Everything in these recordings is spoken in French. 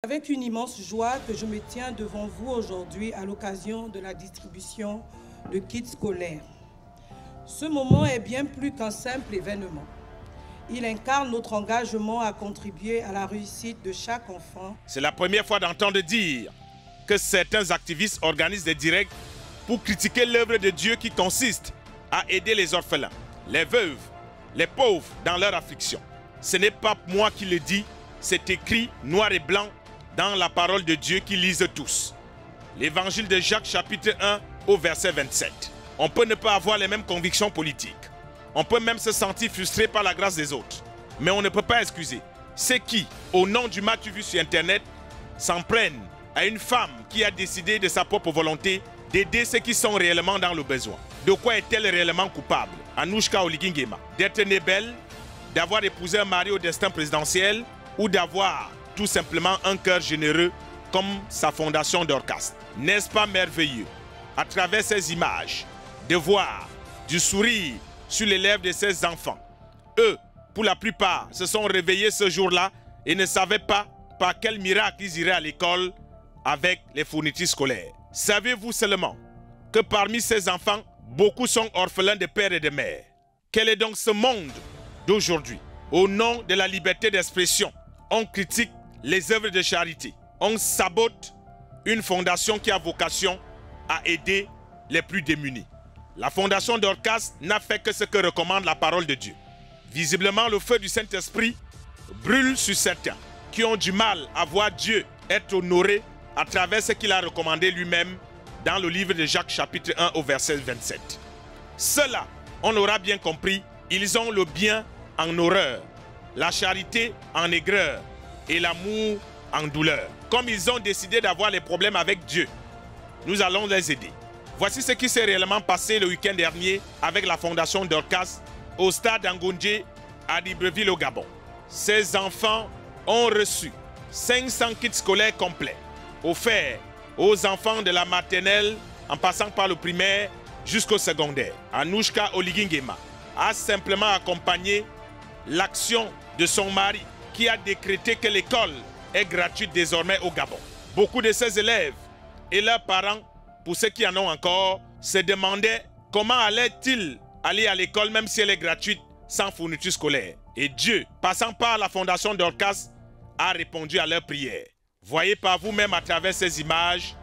Avec une immense joie que je me tiens devant vous aujourd'hui à l'occasion de la distribution de kits scolaires. Ce moment est bien plus qu'un simple événement. Il incarne notre engagement à contribuer à la réussite de chaque enfant. C'est la première fois d'entendre dire que certains activistes organisent des directs pour critiquer l'œuvre de Dieu qui consiste à aider les orphelins, les veuves, les pauvres dans leur affliction. Ce n'est pas moi qui le dis, c'est écrit noir et blanc dans la parole de Dieu qui lisent tous. L'évangile de Jacques chapitre 1 au verset 27. On peut ne pas avoir les mêmes convictions politiques. On peut même se sentir frustré par la grâce des autres. Mais on ne peut pas excuser ceux qui, au nom du m'as-tu vu sur internet, s'en prennent à une femme qui a décidé de sa propre volonté d'aider ceux qui sont réellement dans le besoin. De quoi est-elle réellement coupable? Anouchka Oligingema, d'être née belle, d'avoir épousé un mari au destin présidentiel ou d'avoir tout simplement un cœur généreux comme sa fondation Dorcas. N'est-ce pas merveilleux, à travers ces images, de voir du sourire sur les lèvres de ces enfants? Eux, pour la plupart, se sont réveillés ce jour-là et ne savaient pas par quel miracle ils iraient à l'école avec les fournitures scolaires. Savez-vous seulement que parmi ces enfants, beaucoup sont orphelins de père et de mère? Quel est donc ce monde d'aujourd'hui? Au nom de la liberté d'expression, on critique les œuvres de charité. On sabote une fondation qui a vocation à aider les plus démunis. La fondation Dorcas n'a fait que ce que recommande la parole de Dieu. Visiblement, le feu du Saint-Esprit brûle sur certains qui ont du mal à voir Dieu être honoré à travers ce qu'il a recommandé lui-même dans le livre de Jacques chapitre 1 au verset 27. Ceux-là, on aura bien compris, ils ont le bien en horreur, la charité en aigreur et l'amour en douleur. Comme ils ont décidé d'avoir les problèmes avec Dieu, nous allons les aider. Voici ce qui s'est réellement passé le week-end dernier avec la fondation Dorcas au stade Ngondje à Libreville au Gabon. Ces enfants ont reçu 500 kits scolaires complets, offerts aux enfants de la maternelle en passant par le primaire jusqu'au secondaire. Anouchka Oligingema a simplement accompagné l'action de son mari qui a décrété que l'école est gratuite désormais au Gabon. Beaucoup de ses élèves et leurs parents, pour ceux qui en ont encore, se demandaient comment allaient-ils aller à l'école même si elle est gratuite sans fourniture scolaire. Et Dieu, passant par la fondation Dorcas, a répondu à leurs prières. Voyez par vous-même à travers ces images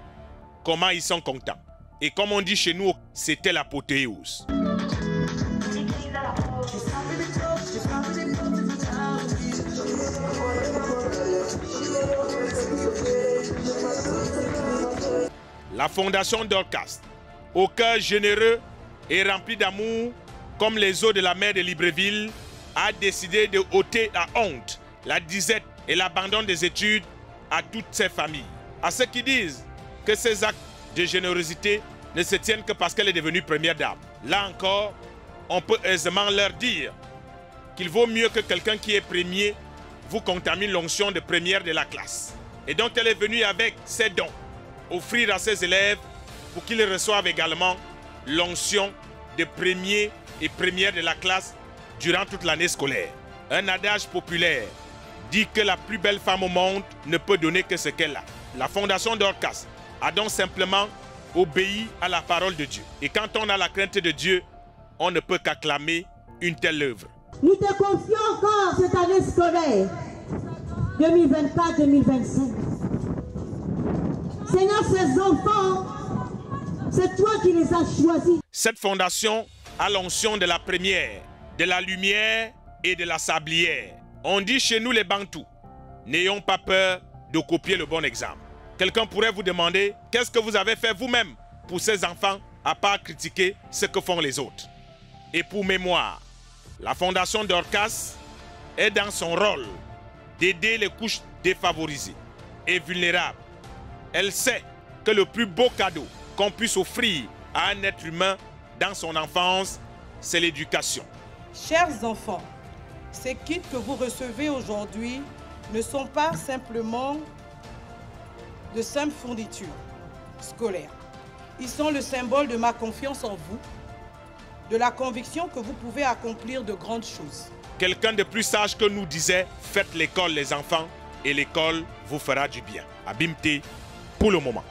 comment ils sont contents. Et comme on dit chez nous, c'était l'apothéose. La fondation Dorcas, au cœur généreux et rempli d'amour, comme les eaux de la mer de Libreville, a décidé de ôter la honte, la disette et l'abandon des études à toutes ces familles. À ceux qui disent que ces actes de générosité ne se tiennent que parce qu'elle est devenue première dame. Là encore, on peut aisément leur dire qu'il vaut mieux que quelqu'un qui est premier vous contamine l'onction de première de la classe. Et donc elle est venue avec ses dons, offrir à ses élèves pour qu'ils reçoivent également l'onction de premier et première de la classe durant toute l'année scolaire. Un adage populaire dit que la plus belle femme au monde ne peut donner que ce qu'elle a. La fondation Dorcas a donc simplement obéi à la parole de Dieu. Et quand on a la crainte de Dieu, on ne peut qu'acclamer une telle œuvre. Nous te confions encore cette année scolaire 2024-2025. Seigneur, ces enfants, c'est toi qui les as choisis. Cette fondation a l'onction de la première, de la lumière et de la sablière. On dit chez nous les Bantous, n'ayons pas peur de copier le bon exemple. Quelqu'un pourrait vous demander, qu'est-ce que vous avez fait vous-même pour ces enfants, à part critiquer ce que font les autres? Et pour mémoire, la fondation Dorcas est dans son rôle d'aider les couches défavorisées et vulnérables. Elle sait que le plus beau cadeau qu'on puisse offrir à un être humain dans son enfance, c'est l'éducation. Chers enfants, ces kits que vous recevez aujourd'hui ne sont pas simplement de simples fournitures scolaires. Ils sont le symbole de ma confiance en vous, de la conviction que vous pouvez accomplir de grandes choses. Quelqu'un de plus sage que nous disait, faites l'école les enfants et l'école vous fera du bien. Abimte pour le moment.